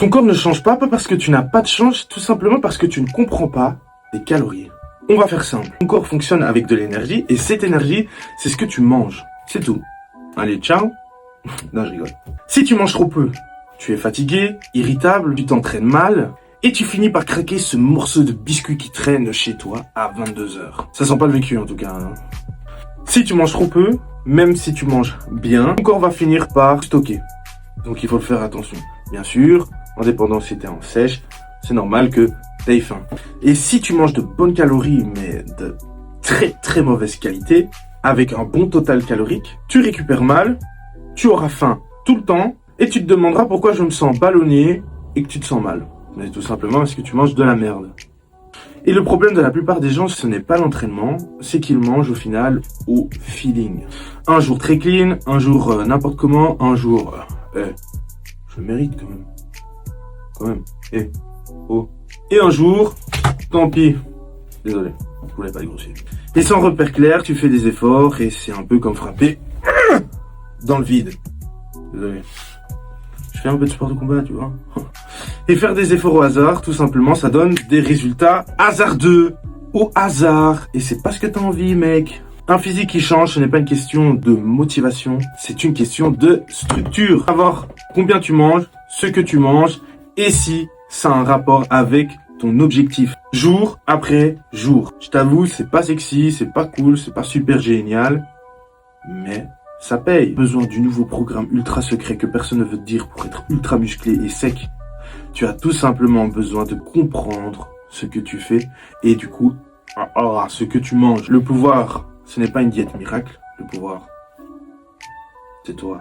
Ton corps ne change pas parce que tu n'as pas de change, tout simplement parce que tu ne comprends pas les calories. On va faire simple. Ton corps fonctionne avec de l'énergie et cette énergie, c'est ce que tu manges. C'est tout. Allez, ciao. Non, je rigole. Si tu manges trop peu, tu es fatigué, irritable, tu t'entraînes mal et tu finis par craquer ce morceau de biscuit qui traîne chez toi à 22h. Ça sent pas le vécu en tout cas. Hein. Si tu manges trop peu, même si tu manges bien, ton corps va finir par stocker. Donc il faut faire attention. Bien sûr, en dépendant si tu es en sèche, c'est normal que tu aies faim. Et si tu manges de bonnes calories, mais de très très mauvaise qualité, avec un bon total calorique, tu récupères mal, tu auras faim tout le temps, et tu te demanderas pourquoi je me sens ballonné et que tu te sens mal. Mais tout simplement parce que tu manges de la merde. Et le problème de la plupart des gens, ce n'est pas l'entraînement, c'est qu'ils mangent au final au feeling. Un jour très clean, un jour n'importe comment, un jour... je mérite quand même. Quand même. Et un jour, tant pis. Désolé, je voulais pas être grossier. Et sans repère clair, tu fais des efforts et c'est un peu comme frapper dans le vide. Désolé. Je fais un peu de sport de combat, tu vois. Et faire des efforts au hasard, tout simplement, ça donne des résultats hasardeux. Au hasard. Et c'est pas ce que t'as envie, mec. Un physique qui change, ce n'est pas une question de motivation, c'est une question de structure. Savoir combien tu manges, ce que tu manges, et si ça a un rapport avec ton objectif. Jour après jour. Je t'avoue, c'est pas sexy, c'est pas cool, c'est pas super génial, mais ça paye. Besoin du nouveau programme ultra secret que personne ne veut te dire pour être ultra musclé et sec. Tu as tout simplement besoin de comprendre ce que tu fais et du coup, ce que tu manges. Le pouvoir, ce n'est pas une diète miracle. Le pouvoir, c'est toi.